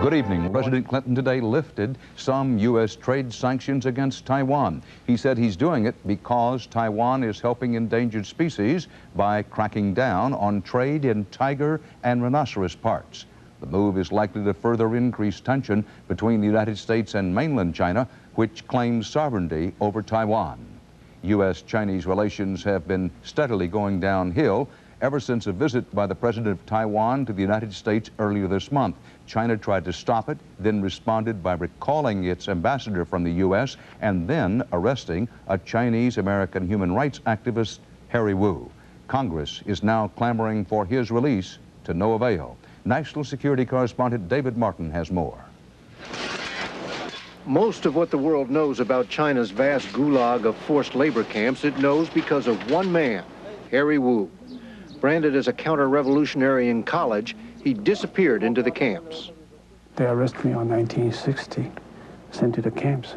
Good evening. President Clinton today lifted some U.S. trade sanctions against Taiwan. He said he's doing it because Taiwan is helping endangered species by cracking down on trade in tiger and rhinoceros parts. The move is likely to further increase tension between the United States and mainland China, which claims sovereignty over Taiwan. U.S.-Chinese relations have been steadily going downhill ever since a visit by the president of Taiwan to the United States earlier this month. China tried to stop it, then responded by recalling its ambassador from the U.S. and then arresting a Chinese-American human rights activist, Harry Wu. Congress is now clamoring for his release to no avail. National security correspondent David Martin has more. Most of what the world knows about China's vast gulag of forced labor camps, it knows because of one man, Harry Wu. Branded as a counter-revolutionary in college, he disappeared into the camps. They arrested me in 1960, sent to the camps,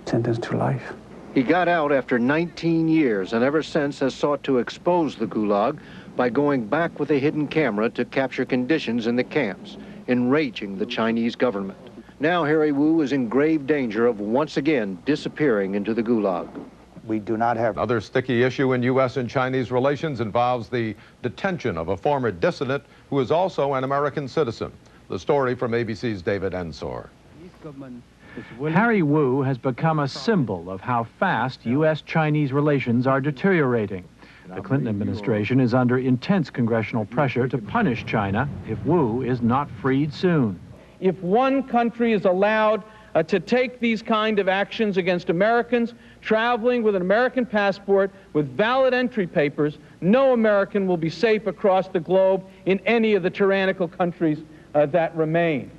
sentenced to life. He got out after 19 years and ever since has sought to expose the gulag by going back with a hidden camera to capture conditions in the camps, enraging the Chinese government. Now Harry Wu is in grave danger of once again disappearing into the gulag. We do not have... Another sticky issue in U.S. and Chinese relations involves the detention of a former dissident who is also an American citizen. The story from ABC's David Ensor. Harry Wu has become a symbol of how fast U.S.-Chinese relations are deteriorating. The Clinton administration is under intense congressional pressure to punish China if Wu is not freed soon. If one country is allowed to take these kind of actions against Americans traveling with an American passport with valid entry papers, no American will be safe across the globe in any of the tyrannical countries that remain.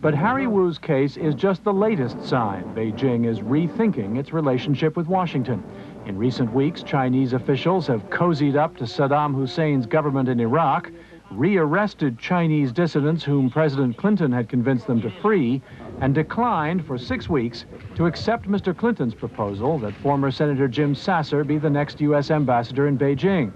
But Harry Wu's case is just the latest sign Beijing is rethinking its relationship with Washington. In recent weeks, Chinese officials have cozied up to Saddam Hussein's government in Iraq, rearrested Chinese dissidents whom President Clinton had convinced them to free, and declined for 6 weeks to accept Mr. Clinton's proposal that former Senator Jim Sasser be the next U.S. ambassador in Beijing.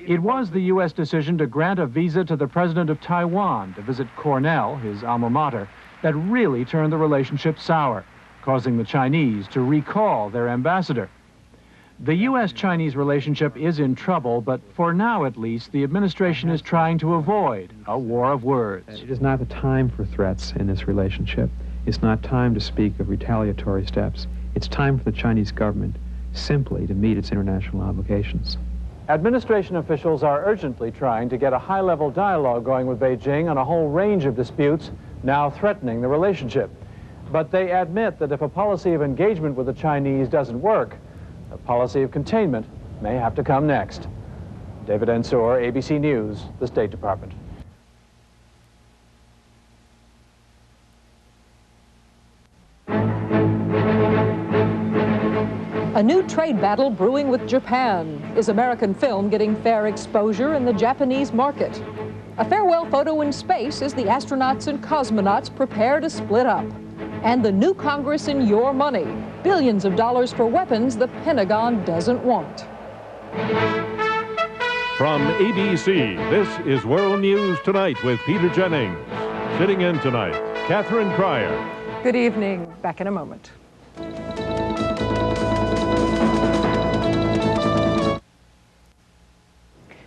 It was the U.S. decision to grant a visa to the president of Taiwan to visit Cornell, his alma mater, that really turned the relationship sour, causing the Chinese to recall their ambassador. The U.S.-Chinese relationship is in trouble, but for now at least, the administration is trying to avoid a war of words. It is not the time for threats in this relationship. It's not time to speak of retaliatory steps. It's time for the Chinese government simply to meet its international obligations. Administration officials are urgently trying to get a high-level dialogue going with Beijing on a whole range of disputes now threatening the relationship. But they admit that if a policy of engagement with the Chinese doesn't work, a policy of containment may have to come next. David Ensor, ABC News, the State Department. A new trade battle brewing with Japan. Is American film getting fair exposure in the Japanese market? A farewell photo in space as the astronauts and cosmonauts prepare to split up. And the new Congress in your money. Billions of dollars for weapons the Pentagon doesn't want. From ABC, this is World News Tonight with Peter Jennings. Sitting in tonight, Catherine Pryor. Good evening. Back in a moment.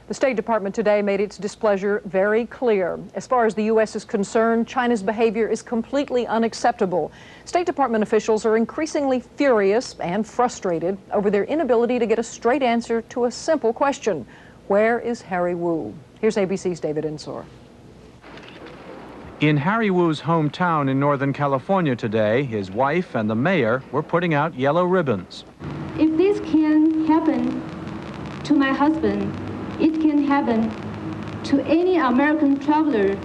The State Department today made its displeasure very clear. As far as the U.S. is concerned, China's behavior is completely unacceptable. State Department officials are increasingly furious and frustrated over their inability to get a straight answer to a simple question. Where is Harry Wu? Here's ABC's David Ensor. In Harry Wu's hometown in Northern California today, his wife and the mayor were putting out yellow ribbons. If this can happen to my husband, it can happen to any American traveler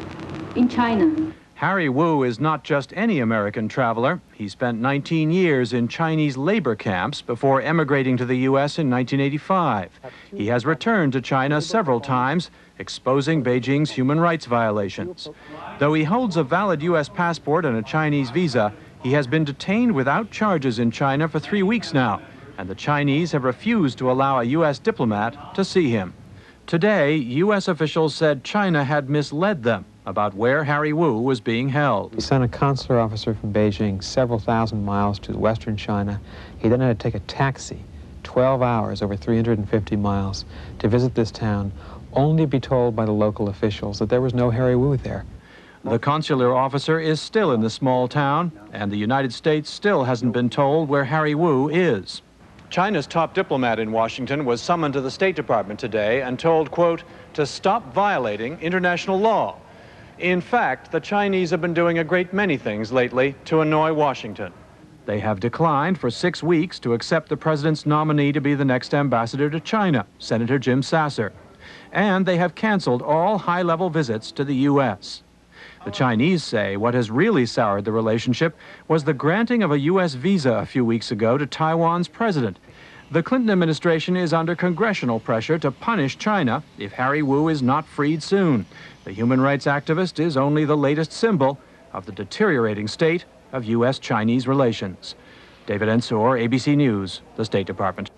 in China. Harry Wu is not just any American traveler. He spent 19 years in Chinese labor camps before emigrating to the U.S. in 1985. He has returned to China several times, exposing Beijing's human rights violations. Though he holds a valid U.S. passport and a Chinese visa, he has been detained without charges in China for 3 weeks now, and the Chinese have refused to allow a U.S. diplomat to see him. Today, U.S. officials said China had misled them about where Harry Wu was being held. He sent a consular officer from Beijing several thousand miles to western China. He then had to take a taxi 12 hours over 350 miles to visit this town, only to be told by the local officials that there was no Harry Wu there. The consular officer is still in the small town, and the United States still hasn't been told where Harry Wu is. China's top diplomat in Washington was summoned to the State Department today and told, quote, to stop violating international law. In fact, the Chinese have been doing a great many things lately to annoy Washington. They have declined for 6 weeks to accept the president's nominee to be the next ambassador to China, Senator Jim Sasser. And they have canceled all high-level visits to the U.S. The Chinese say what has really soured the relationship was the granting of a U.S. visa a few weeks ago to Taiwan's president. The Clinton administration is under congressional pressure to punish China if Harry Wu is not freed soon. The human rights activist is only the latest symbol of the deteriorating state of U.S.-Chinese relations. David Ensor, ABC News, the State Department.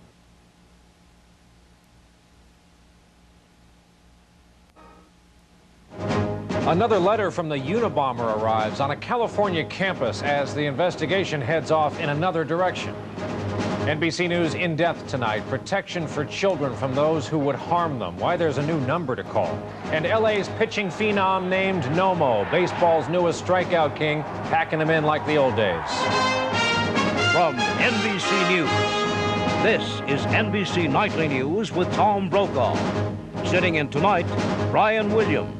Another letter from the Unabomber arrives on a California campus as the investigation heads off in another direction. NBC News in depth tonight, protection for children from those who would harm them, why there's a new number to call. And LA's pitching phenom named Nomo, baseball's newest strikeout king, packing them in like the old days. From NBC News, this is NBC Nightly News with Tom Brokaw. Sitting in tonight, Brian Williams.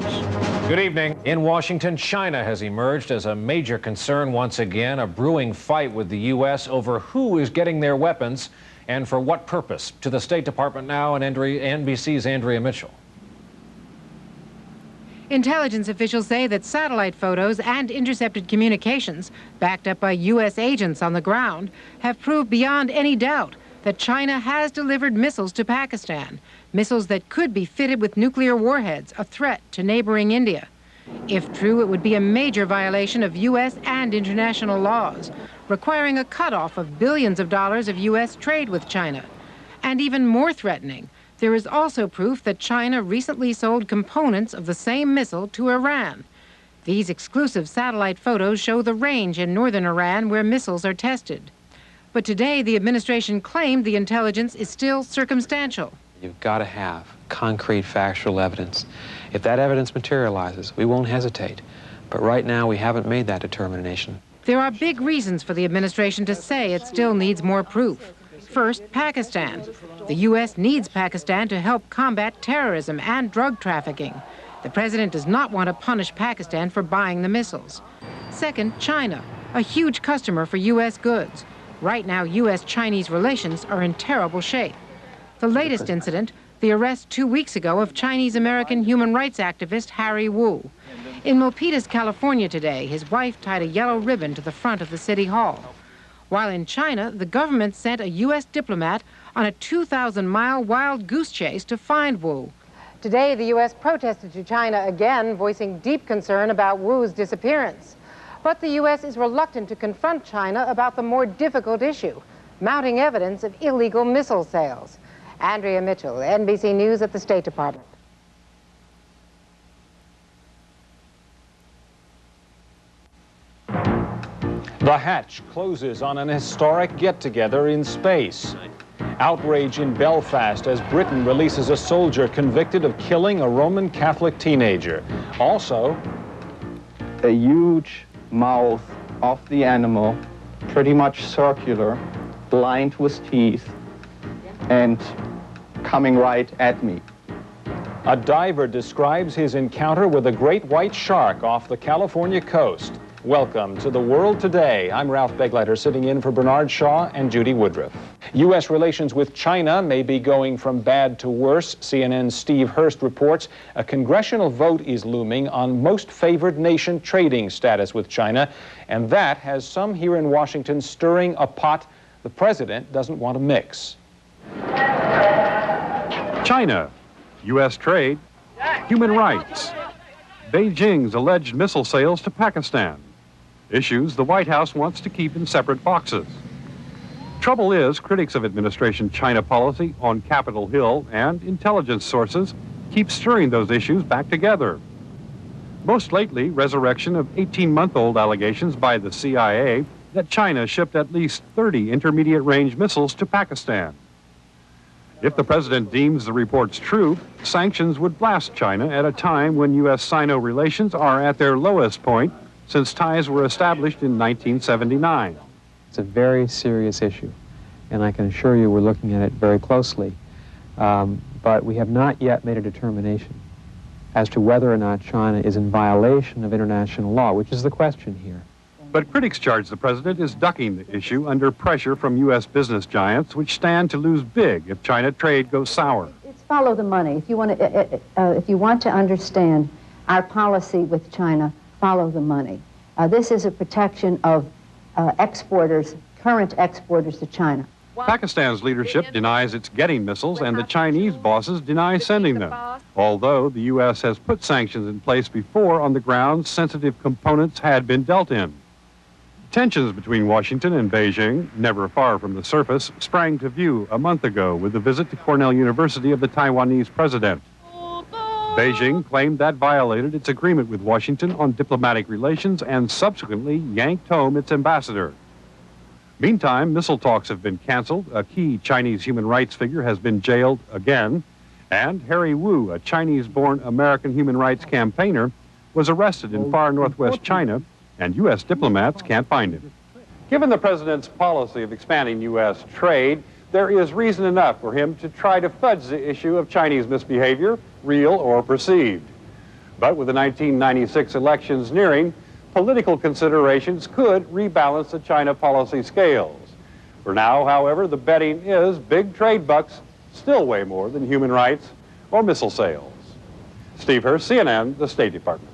Good evening. In Washington, China has emerged as a major concern once again, a brewing fight with the U.S. over who is getting their weapons and for what purpose. To the State Department now, and NBC's Andrea Mitchell. Intelligence officials say that satellite photos and intercepted communications, backed up by U.S. agents on the ground, have proved beyond any doubt that China has delivered missiles to Pakistan, missiles that could be fitted with nuclear warheads, a threat to neighboring India. If true, it would be a major violation of U.S. and international laws, requiring a cutoff of billions of dollars of U.S. trade with China. And even more threatening, there is also proof that China recently sold components of the same missile to Iran. These exclusive satellite photos show the range in northern Iran where missiles are tested. But today, the administration claimed the intelligence is still circumstantial. You've got to have concrete factual evidence. If that evidence materializes, we won't hesitate. But right now, we haven't made that determination. There are big reasons for the administration to say it still needs more proof. First, Pakistan. The U.S. needs Pakistan to help combat terrorism and drug trafficking. The president does not want to punish Pakistan for buying the missiles. Second, China, a huge customer for U.S. goods. Right now, U.S.-Chinese relations are in terrible shape. The latest incident, the arrest 2 weeks ago of Chinese-American human rights activist Harry Wu. In Milpitas, California today, his wife tied a yellow ribbon to the front of the city hall. While in China, the government sent a U.S. diplomat on a 2,000-mile wild goose chase to find Wu. Today, the U.S. protested to China again, voicing deep concern about Wu's disappearance. But the U.S. is reluctant to confront China about the more difficult issue, mounting evidence of illegal missile sales. Andrea Mitchell, NBC News at the State Department. The hatch closes on an historic get-together in space. Outrage in Belfast as Britain releases a soldier convicted of killing a Roman Catholic teenager. Also, a huge mouth of the animal, pretty much circular, lined with teeth, and coming right at me. A diver describes his encounter with a great white shark off the California coast. Welcome to The World Today. I'm Ralph Begleiter, sitting in for Bernard Shaw and Judy Woodruff. U.S. relations with China may be going from bad to worse. CNN's Steve Hurst reports a congressional vote is looming on most favored nation trading status with China, and that has some here in Washington stirring a pot the president doesn't want to mix. China, U.S. trade, human rights, Beijing's alleged missile sales to Pakistan, issues the White House wants to keep in separate boxes. Trouble is, critics of administration China policy on Capitol Hill and intelligence sources keep stirring those issues back together. Most lately, resurrection of 18-month-old allegations by the CIA that China shipped at least 30 intermediate-range missiles to Pakistan. If the president deems the reports true, sanctions would blast China at a time when U.S.-Sino relations are at their lowest point since ties were established in 1979. It's a very serious issue, and I can assure you we're looking at it very closely. But we have not yet made a determination as to whether or not China is in violation of international law, which is the question here. But critics charge the president is ducking the issue under pressure from U.S. business giants, which stand to lose big if China trade goes sour. It's follow the money. If you want to understand our policy with China, follow the money. This is a protection of exporters, current exporters to China. Pakistan's leadership denies it's getting missiles, and the Chinese bosses deny sending them, although the U.S. has put sanctions in place before on the grounds sensitive components had been dealt in. Tensions between Washington and Beijing, never far from the surface, sprang to view a month ago with the visit to Cornell University of the Taiwanese president. Beijing claimed that violated its agreement with Washington on diplomatic relations and subsequently yanked home its ambassador. Meantime, missile talks have been canceled, a key Chinese human rights figure has been jailed again, and Harry Wu, a Chinese-born American human rights campaigner, was arrested in far northwest China, and U.S. diplomats can't find him. Given the president's policy of expanding U.S. trade, there is reason enough for him to try to fudge the issue of Chinese misbehavior, real or perceived. But with the 1996 elections nearing, political considerations could rebalance the China policy scales. For now, however, the betting is big trade bucks still weigh more than human rights or missile sales. Steve Hurst, CNN, the State Department.